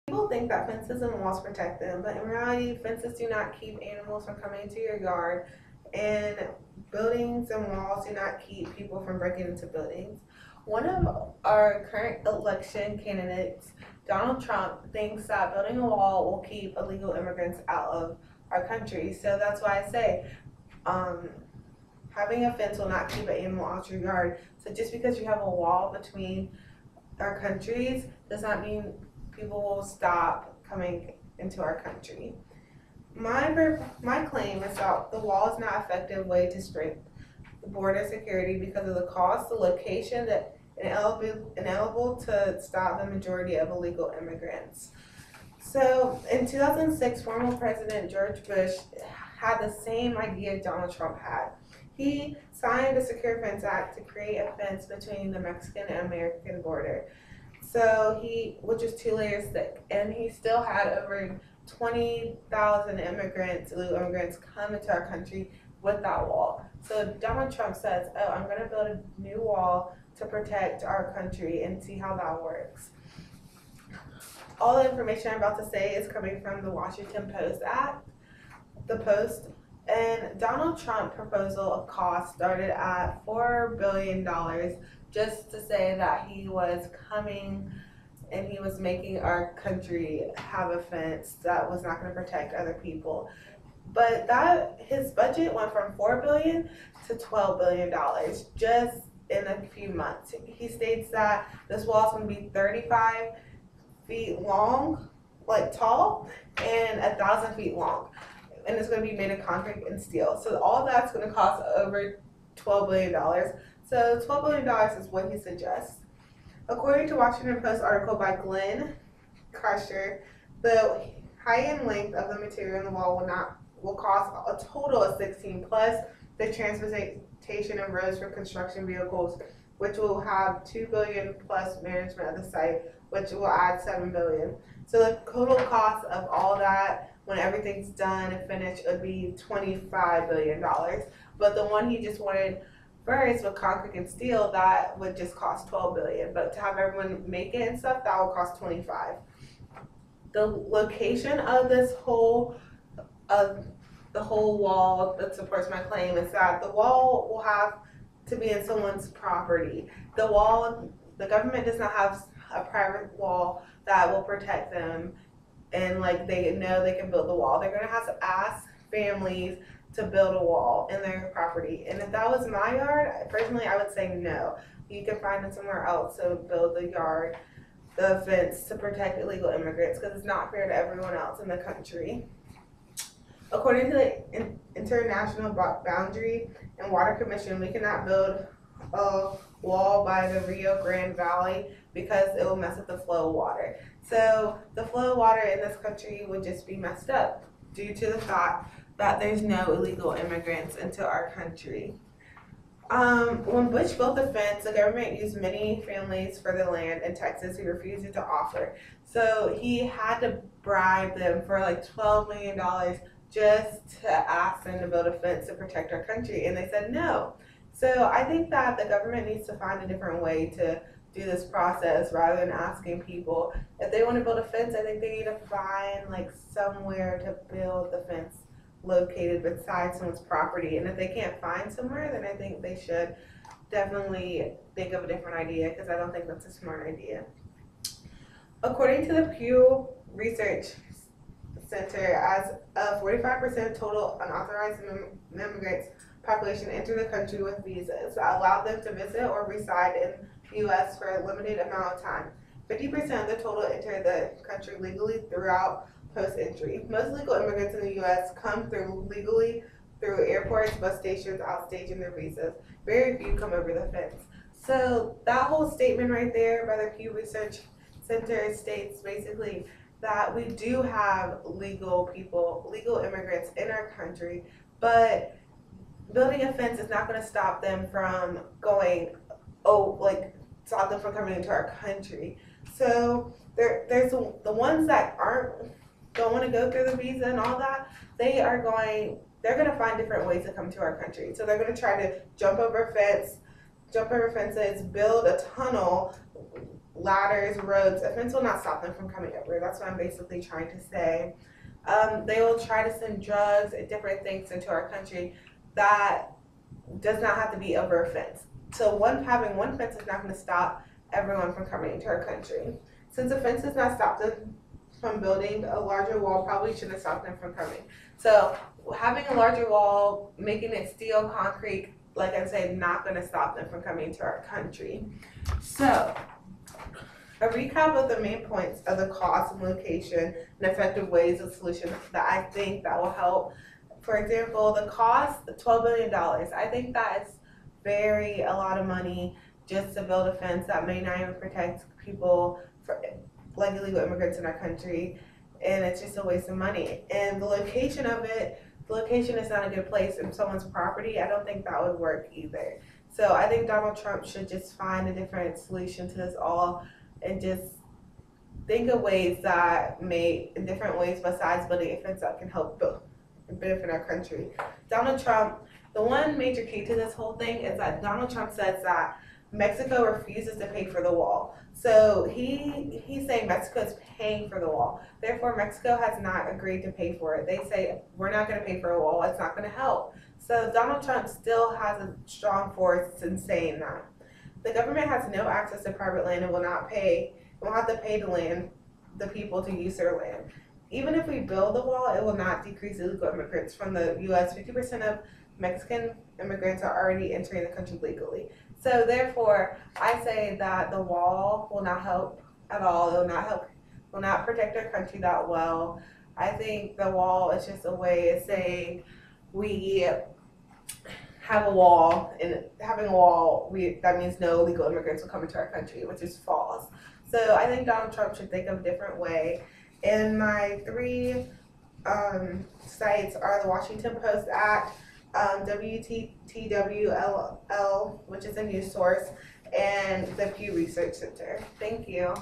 People think that fences and walls protect them, but in reality, fences do not keep animals from coming into your yard, and buildings and walls do not keep people from breaking into buildings. One of our current election candidates, Donald Trump, thinks that building a wall will keep illegal immigrants out of our country. So that's why I say, um, having a fence will not keep an animal out your yard. So just because you have a wall between our countries does not mean people will stop coming into our country. My claim is that the wall is not an effective way to strengthen the border security because of the cost, the location, that ineligible to stop the majority of illegal immigrants. So in 2006, former President George Bush had the same idea Donald Trump had. He signed the Secure Fence Act to create a fence between the Mexican and American border. So which is 2 layers thick, and he still had over 20,000 immigrants, illegal immigrants, come into our country with that wall. So Donald Trump says, "Oh, I'm going to build a new wall to protect our country," and see how that works. All the information I'm about to say is coming from the Washington Post Act, the Post, and Donald Trump proposal of cost started at $4 billion, just to say that he was coming and he was making our country have a fence that was not going to protect other people. But that his budget went from $4 billion to $12 billion just in a few months. He states that this wall is going to be 35 feet long, like tall, and 1,000 feet long, and it's going to be made of concrete and steel. So all that's going to cost over $12 billion. So $12 billion is what he suggests. According to Washington Post article by Glenn Crusher, the height and length of the material in the wall will cost a total of 16 plus the transportation and roads for construction vehicles, which will have 2 billion plus management of the site, which will add 7 billion. So the total cost of all that, when everything's done and finished, would be $25 billion. But the one he just wanted first with concrete and steel, that would just cost 12 billion. But to have everyone make it and stuff, that would cost 25. The location of the whole wall that supports my claim is that the wall will have to be in someone's property. The government does not have a private wall that will protect them, and like they know they can build the wall. They're gonna have to ask families to build a wall in their property. And if that was my yard, personally, I would say no. You can find it somewhere else to build the fence to protect illegal immigrants, because it's not fair to everyone else in the country. According to the International Boundary and Water Commission, we cannot build a wall by the Rio Grande Valley because it will mess with the flow of water. So the flow of water in this country would just be messed up due to the fact that there's no illegal immigrants into our country. When Bush built the fence, the government used many families for the land in Texas who refused to offer. So he had to bribe them for like $12 million just to ask them to build a fence to protect our country, and they said no. So I think that the government needs to find a different way to do this process rather than asking people. If they want to build a fence, I think they need to find like somewhere to build the fence located beside someone's property. And if they can't find somewhere, then I think they should definitely think of a different idea, because I don't think that's a smart idea. According to the Pew Research Center, as 45% of total unauthorized immigrants population enter the country with visas that allow them to visit or reside in the U.S. for a limited amount of time. 50% of the total enter the country legally throughout post-entry. Most legal immigrants in the U.S. come through legally through airports, bus stations, outstaging their visas. Very few come over the fence. So that whole statement right there by the Pew Research Center states basically that we do have legal immigrants in our country, but building a fence is not going to stop them from stop them from coming into our country. So there's the ones that don't want to go through the visa and all that. They're going to find different ways to come to our country. So they're going to try to jump over fences, build a tunnel ladders, roads, a fence will not stop them from coming over. That's what I'm basically trying to say. They will try to send drugs and different things into our country that does not have to be over a fence. So having one fence is not going to stop everyone from coming into our country. Since a fence does not stop them from building, a larger wall probably shouldn't stop them from coming. So having a larger wall, making it steel, concrete, like I said, not going to stop them from coming to our country. So a recap of the main points of the cost and location and effective ways of solution that I think that will help. For example, the cost, $12 billion. I think that is a lot of money just to build a fence that may not even protect people like illegal immigrants in our country, and it's just a waste of money. And the location of it, the location is not a good place in someone's property. I don't think that would work either. So I think Donald Trump should just find a different solution to this all and just think of ways that in different ways besides building a fence that can help benefit our country. Donald Trump, the one major key to this whole thing is that Donald Trump says that Mexico refuses to pay for the wall. So he's saying Mexico is paying for the wall. Therefore, Mexico has not agreed to pay for it. They say, we're not going to pay for a wall. It's not going to help. So Donald Trump still has a strong force in saying that. The government has no access to private land and will have to pay the people to use their land. Even if we build the wall, it will not decrease illegal immigrants from the U.S. 50% of Mexican immigrants are already entering the country legally. So therefore, I say that the wall will not help at all. It will not protect our country that well. I think the wall is just a way of saying we have a wall, and having a wall, that means no illegal immigrants will come into our country, which is false. So I think Donald Trump should think of a different way. And my three sites are the Washington Post Act, WTWLL, which is a news source, and the Pew Research Center. Thank you.